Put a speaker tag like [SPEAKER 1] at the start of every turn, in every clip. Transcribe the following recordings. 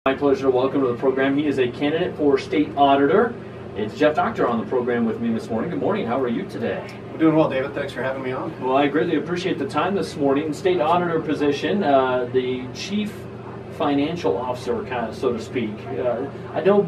[SPEAKER 1] My pleasure to welcome to the program. He is a candidate for state auditor. It's Jeff Dockter on the program with me this morning. Good morning. How are you today?
[SPEAKER 2] I'm doing well, David. Thanks for having me on.
[SPEAKER 1] Well, I greatly appreciate the time this morning. State auditor position, the chief financial officer, kind of, so to speak. I know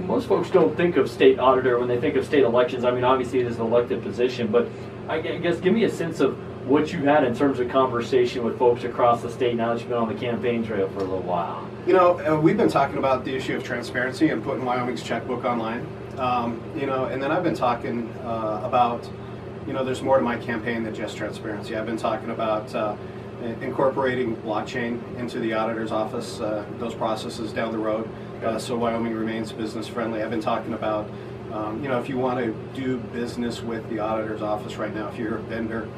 [SPEAKER 1] most folks don't think of state auditor when they think of state elections. I mean, obviously it is an elected position, but I guess give me a sense of what you've had in terms of conversation with folks across the state now that you've been on the campaign trail for a little while.
[SPEAKER 2] You know, we've been talking about the issue of transparency and putting Wyoming's checkbook online. And then I've been talking about, there's more to my campaign than just transparency. I've been talking about incorporating blockchain into the auditor's office, those processes down the road, so Wyoming remains business friendly. I've been talking about, if you want to do business with the auditor's office right now, if you're a vendor,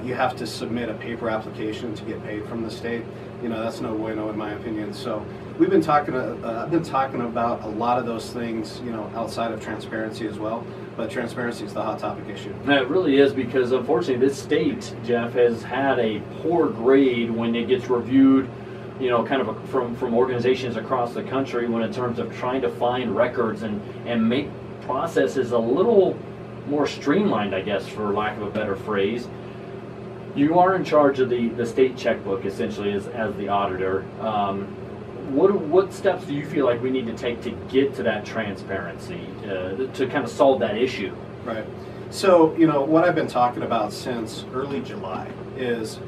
[SPEAKER 2] you have to submit a paper application to get paid from the state. That's no bueno in my opinion. So we've been talking. I've been talking about a lot of those things, outside of transparency as well. But transparency is the hot topic issue.
[SPEAKER 1] It really is, because unfortunately this state, Jeff, has had a poor grade when it gets reviewed, kind of from organizations across the country, when in terms of trying to find records and make processes a little more streamlined, I guess, for lack of a better phrase. You are in charge of the state checkbook, essentially, as the auditor. What steps do you feel like we need to take to get to that transparency, to kind of solve that issue?
[SPEAKER 2] Right. So, what I've been talking about since early July is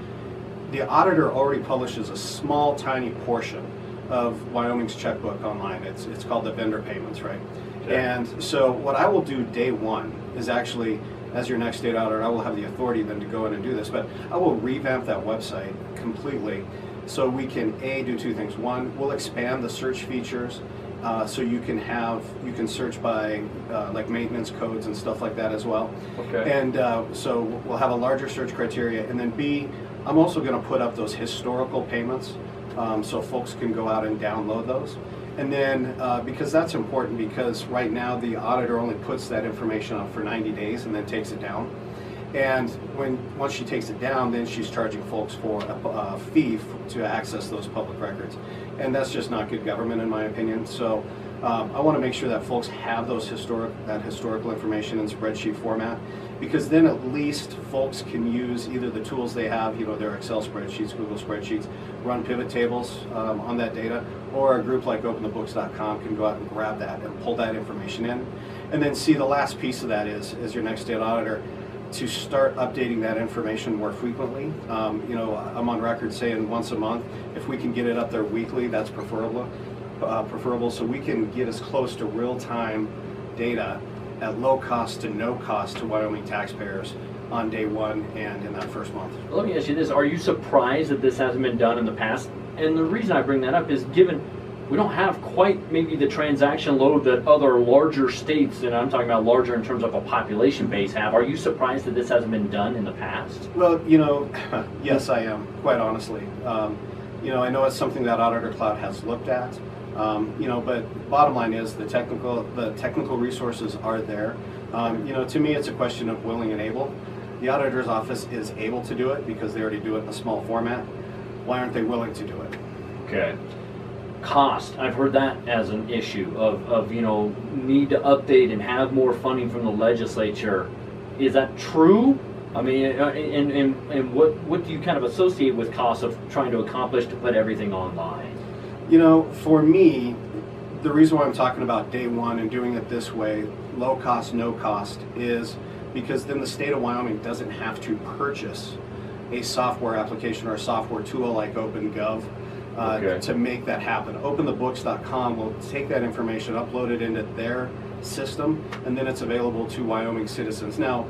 [SPEAKER 2] the auditor already publishes a small, tiny portion of Wyoming's checkbook online. It's called the vendor payments, right? Okay. And so what I will do day one is actually, as your next state auditor, I will have the authority then to go in and do this, but I will revamp that website completely so we can do two things. One, we'll expand the search features so you can search by like maintenance codes and stuff like that as well.
[SPEAKER 1] Okay.
[SPEAKER 2] And so we'll have a larger search criteria. And then B, I'm also going to put up those historical payments so folks can go out and download those. And then, because that's important, because right now the auditor only puts that information up for 90 days and then takes it down. And once she takes it down, then she's charging folks for a fee to access those public records. And that's just not good government, in my opinion. So I want to make sure that folks have that historical information in spreadsheet format, because then at least folks can use either the tools they have, their Excel spreadsheets, Google spreadsheets, run pivot tables on that data, or a group like openthebooks.com can go out and grab that and pull that information in. And then see, the last piece of that is, as your next state auditor, to start updating that information more frequently. I'm on record saying once a month. If we can get it up there weekly, that's preferable, so we can get as close to real-time data at low cost to no cost to Wyoming taxpayers on day one and in that first month.
[SPEAKER 1] Let me ask you this. Are you surprised that this hasn't been done in the past? And the reason I bring that up is given we don't have quite maybe the transaction load that other larger states, and I'm talking about larger in terms of a population base, have. Are you surprised that this hasn't been done in the past?
[SPEAKER 2] Well, yes, I am, quite honestly. I know it's something that Auditor Cloud has looked at, but bottom line is the technical resources are there. To me, it's a question of willing and able. The auditor's office is able to do it because they already do it in a small format. Why aren't they willing to do it?
[SPEAKER 1] Okay. Cost. I've heard that as an issue of need to update and have more funding from the legislature. Is that true? I mean, and what do you kind of associate with cost of trying to accomplish to put everything online?
[SPEAKER 2] For me, the reason why I'm talking about day one and doing it this way, low cost, no cost, is because then the state of Wyoming doesn't have to purchase a software application or a software tool like OpenGov to make that happen. Openthebooks.com will take that information, upload it into their system, and then it's available to Wyoming citizens. Now,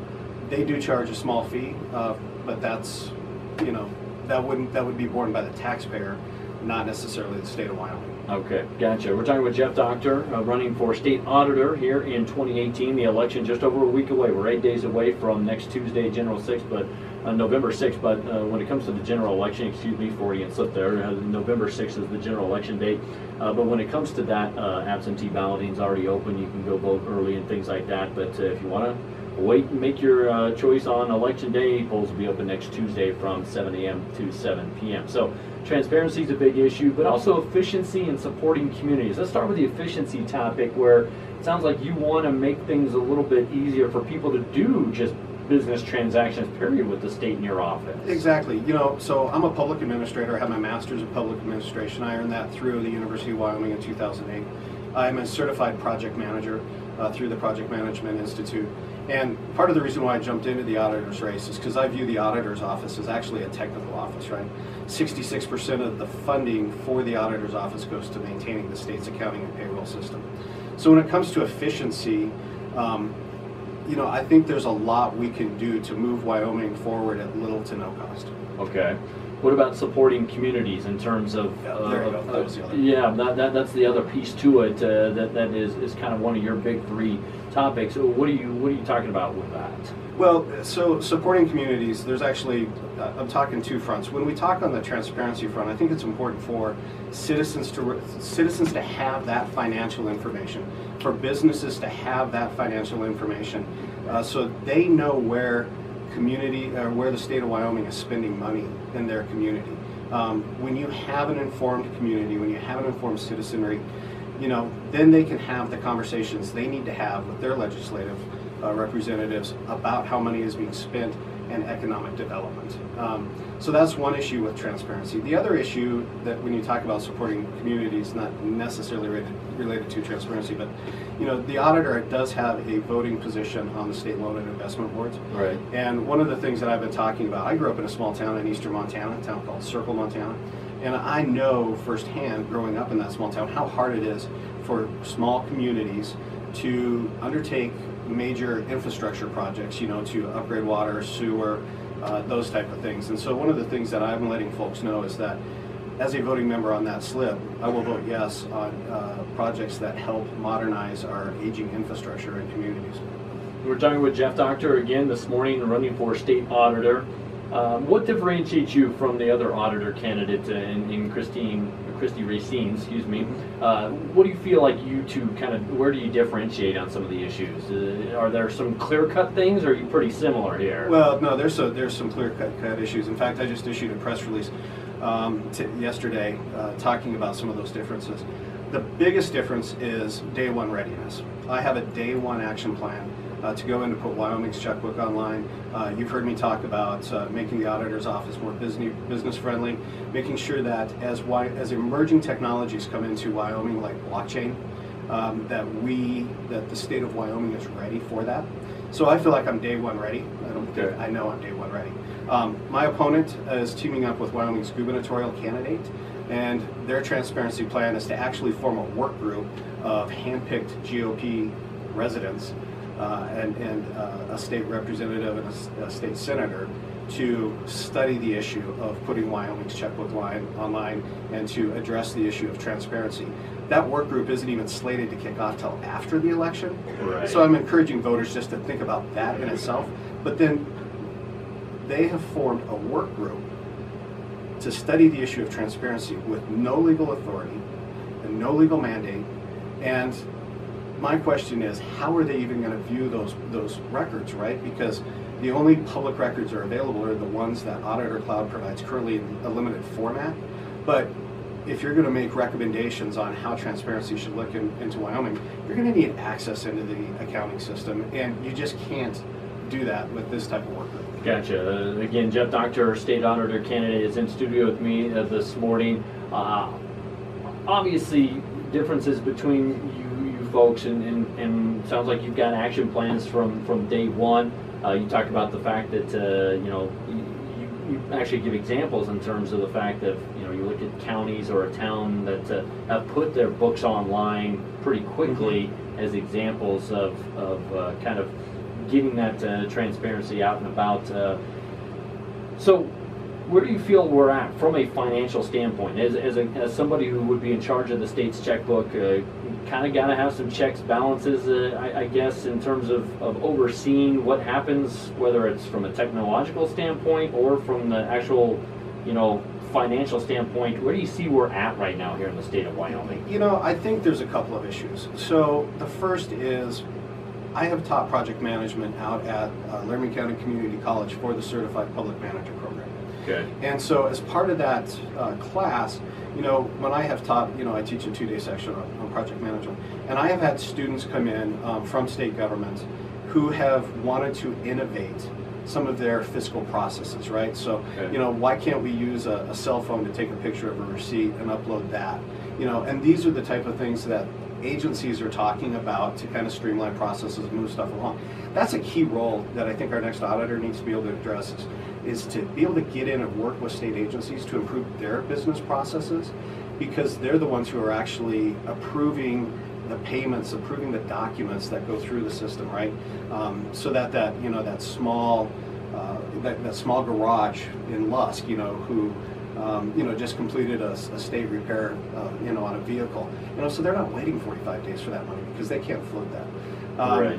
[SPEAKER 2] they do charge a small fee, but that's, that would be borne by the taxpayer, not necessarily the state of Wyoming.
[SPEAKER 1] Okay, gotcha. We're talking with Jeff Dockter, running for state auditor here in 2018. The election just over a week away. We're 8 days away from next Tuesday, General 6th, but November 6th, but when it comes to the general election, excuse me, Freudian slip there, November 6th is the general election date. But when it comes to that, absentee balloting is already open. You can go vote early and things like that. But if you want to wait and make your choice on election day, polls will be open next Tuesday from 7 a.m. to 7 p.m. So transparency is a big issue, but also efficiency and supporting communities. Let's start with the efficiency topic, where it sounds like you want to make things a little bit easier for people to do just business transactions, period, with the state in your office.
[SPEAKER 2] Exactly. You know, so I'm a public administrator. I have my master's in public administration. I earned that through the University of Wyoming in 2008. I'm a certified project manager through the Project Management Institute. And part of the reason why I jumped into the auditor's race is because I view the auditor's office as actually a technical office, right? 66% of the funding for the auditor's office goes to maintaining the state's accounting and payroll system. So when it comes to efficiency, you know, I think there's a lot we can do to move Wyoming forward at little to no cost.
[SPEAKER 1] Okay. What about supporting communities in terms of? That's the other piece to it. That is kind of one of your big three topics. So what are you talking about with that?
[SPEAKER 2] Well, so supporting communities, there's actually, I'm talking two fronts. When we talk on the transparency front, I think it's important for citizens to have that financial information, for businesses to have that financial information, so they know where where the state of Wyoming is spending money in their community. When you have an informed community, when you have an informed citizenry, you know, then they can have the conversations they need to have with their legislative representatives about how money is being spent and economic development. So that's one issue with transparency. The other issue that when you talk about supporting communities, not necessarily related to transparency, but you know, the auditor does have a voting position on the state loan and investment boards.
[SPEAKER 1] Right.
[SPEAKER 2] And one of the things that I've been talking about, I grew up in a small town in eastern Montana, a town called Circle, Montana. And I know firsthand, growing up in that small town, how hard it is for small communities to undertake major infrastructure projects, you know, to upgrade water, sewer, those type of things. And so one of the things that I'm letting folks know is that as a voting member on that slip, I will vote yes on projects that help modernize our aging infrastructure in communities.
[SPEAKER 1] We're talking with Jeff Dockter again this morning, running for state auditor. What differentiates you from the other auditor candidate in Christy Racine, excuse me? What do you feel like you two where do you differentiate on some of the issues? Are there some clear-cut things, or are you pretty similar here?
[SPEAKER 2] Well, no, there's some clear-cut issues. In fact, I just issued a press release yesterday talking about some of those differences. The biggest difference is day one readiness. I have a day one action plan to go in to put Wyoming's checkbook online. You've heard me talk about making the auditor's office more business friendly, making sure that as emerging technologies come into Wyoming, like blockchain, that the state of Wyoming is ready for that. So I feel like I'm day one ready. I know I'm day one ready. My opponent is teaming up with Wyoming's gubernatorial candidate, and their transparency plan is to actually form a work group of handpicked GOP residents and a state representative and a state senator to study the issue of putting Wyoming's checkbook online and to address the issue of transparency. That work group isn't even slated to kick off till after the election.
[SPEAKER 1] Right.
[SPEAKER 2] So I'm encouraging voters just to think about that in itself. But then they have formed a work group to study the issue of transparency with no legal authority and no legal mandate. And my question is, how are they even going to view those records, right? Because the only public records that are available are the ones that Auditor Cloud provides currently in a limited format. But if you're going to make recommendations on how transparency should look into Wyoming, you're going to need access into the accounting system, and you just can't do that with this type of work group.
[SPEAKER 1] Gotcha. Again, Jeff Dockter, state auditor candidate, is in studio with me this morning. Obviously, differences between you folks, and sounds like you've got action plans from day one. You talked about the fact that you actually give examples in terms of the fact that you look at counties or a town that have put their books online pretty quickly as examples of kind of getting that transparency out and about. So where do you feel we're at from a financial standpoint? As somebody who would be in charge of the state's checkbook, kind of got to have some checks, balances, I guess, in terms of overseeing what happens, whether it's from a technological standpoint or from the actual, financial standpoint. Where do you see we're at right now here in the state of Wyoming?
[SPEAKER 2] I think there's a couple of issues. So the first is, I have taught project management out at Laramie County Community College for the Certified Public Manager program.
[SPEAKER 1] Okay.
[SPEAKER 2] And so as part of that class, when I have taught, I teach a 2-day section on project management, and I have had students come in from state governments who have wanted to innovate some of their fiscal processes, right? So,
[SPEAKER 1] okay.
[SPEAKER 2] Why can't we use a cell phone to take a picture of a receipt and upload that? And these are the type of things that agencies are talking about to kind of streamline processes and move stuff along. That's a key role that I think our next auditor needs to be able to address is to be able to get in and work with state agencies to improve their business processes, because they're the ones who are actually approving the payments, approving the documents that go through the system, right? So that that small garage in Lusk, who just completed a state repair, on a vehicle, so they're not waiting 45 days for that money because they can't float that.
[SPEAKER 1] Right.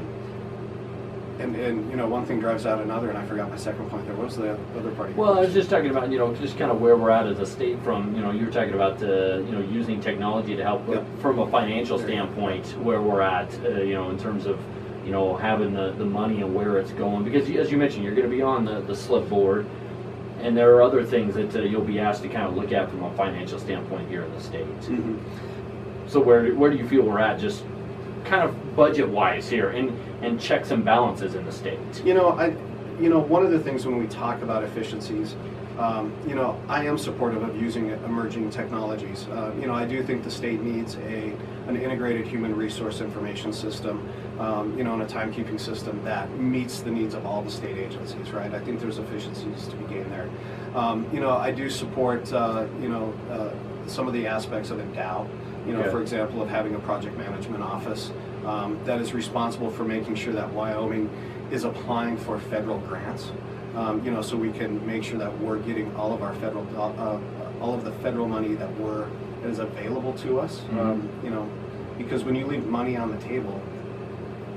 [SPEAKER 2] And one thing drives out another, and I forgot my second point there. What was the other part of your
[SPEAKER 1] Well, I was
[SPEAKER 2] question?
[SPEAKER 1] just talking about, just kind of where we're at as a state from, you were talking about, using technology to help
[SPEAKER 2] Yep.
[SPEAKER 1] from a financial standpoint, where we're at, in terms of, having the money and where it's going. Because as you mentioned, you're going to be on the slip board, and there are other things that you'll be asked to kind of look at from a financial standpoint here in the state.
[SPEAKER 2] Mm-hmm.
[SPEAKER 1] So where do you feel we're at, just kind of budget-wise here, and checks and balances in the state?
[SPEAKER 2] One of the things when we talk about efficiencies, I am supportive of using emerging technologies. I do think the state needs an integrated human resource information system, and a timekeeping system that meets the needs of all the state agencies, right? I think there's efficiencies to be gained there. I do support, some of the aspects of Endow,
[SPEAKER 1] Okay.
[SPEAKER 2] for example, of having a project management office that is responsible for making sure that Wyoming is applying for federal grants, so we can make sure that we're getting all of our federal, all of the federal money that is available to us.
[SPEAKER 1] Mm-hmm.
[SPEAKER 2] Because when you leave money on the table,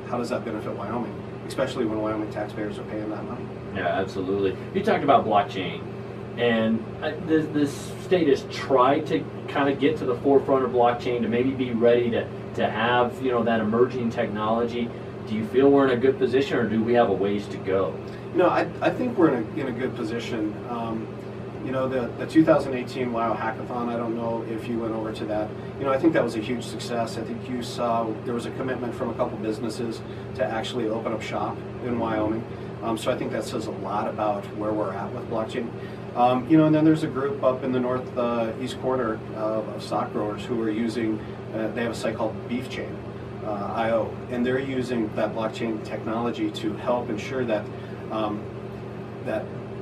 [SPEAKER 2] how does that benefit Wyoming? Especially when Wyoming taxpayers are paying that money.
[SPEAKER 1] Yeah, absolutely. You talked about blockchain, and this state has tried to kind of get to the forefront of blockchain to maybe be ready to have that emerging technology. Do you feel we're in a good position, or do we have a ways to go?
[SPEAKER 2] I think we're in a good position. The 2018 WOW Hackathon, I don't know if you went over to that. I think that was a huge success. I think you saw there was a commitment from a couple businesses to actually open up shop in Wyoming. So I think that says a lot about where we're at with blockchain. And then there's a group up in the northeast corner of stock growers who are using, they have a site called BeefChain.io, and they're using that blockchain technology to help ensure that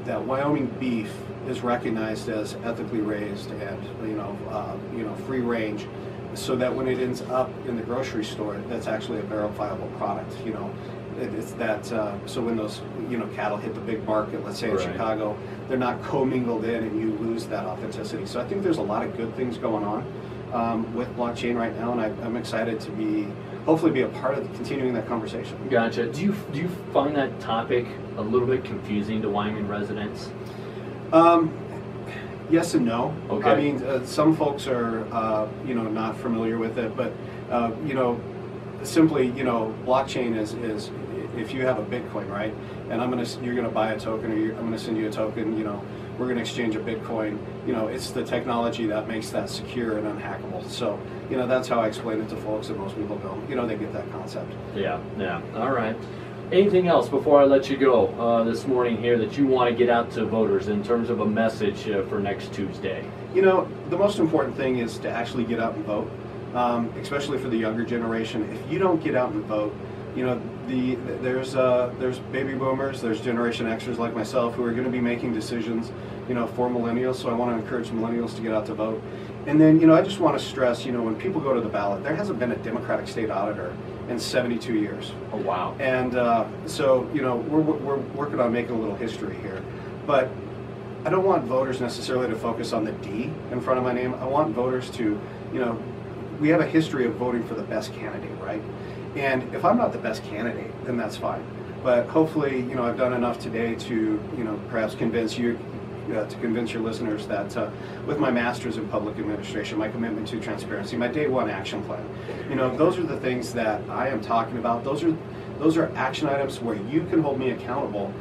[SPEAKER 2] that Wyoming beef is recognized as ethically raised and free range, so that when it ends up in the grocery store, that's actually a verifiable product. It's that so when those cattle hit the big market, let's say in
[SPEAKER 1] Right.
[SPEAKER 2] Chicago, they're not commingled in and you lose that authenticity. So I think there's a lot of good things going on with blockchain right now, and I'm excited to hopefully be a part of continuing that conversation.
[SPEAKER 1] Gotcha. Do you find that topic a little bit confusing to Wyoming residents?
[SPEAKER 2] Yes and no.
[SPEAKER 1] Okay.
[SPEAKER 2] I mean, some folks are not familiar with it, but simply blockchain is if you have a Bitcoin, right, and you're gonna buy a token, or I'm gonna send you a token, we're gonna exchange a Bitcoin. It's the technology that makes that secure and unhackable. So that's how I explain it to folks, and most people don't. They get that concept.
[SPEAKER 1] Yeah. All right. Anything else before I let you go this morning here that you want to get out to voters in terms of a message for next Tuesday?
[SPEAKER 2] The most important thing is to actually get out and vote, especially for the younger generation. If you don't get out and vote, there's baby boomers, there's Generation Xers like myself who are going to be making decisions, for millennials. So I want to encourage millennials to get out to vote. And then, I just want to stress, when people go to the ballot, there hasn't been a Democratic state auditor in 72 years.
[SPEAKER 1] Oh, wow.
[SPEAKER 2] And so, we're working on making a little history here. But I don't want voters necessarily to focus on the D in front of my name. I want voters to, we have a history of voting for the best candidate, right? And if I'm not the best candidate, then that's fine. But hopefully, I've done enough today to, perhaps convince you, to convince your listeners that with my master's in public administration, my commitment to transparency, my day one action plan, those are the things that I am talking about. Those are action items where you can hold me accountable,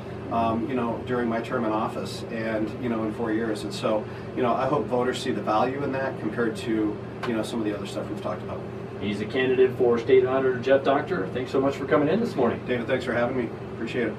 [SPEAKER 2] during my term in office and, in 4 years. And so, I hope voters see the value in that compared to, some of the other stuff we've talked about.
[SPEAKER 1] He's a candidate for State Auditor Jeff Dockter. Thanks so much for coming in this morning.
[SPEAKER 2] David, thanks for having me. Appreciate it.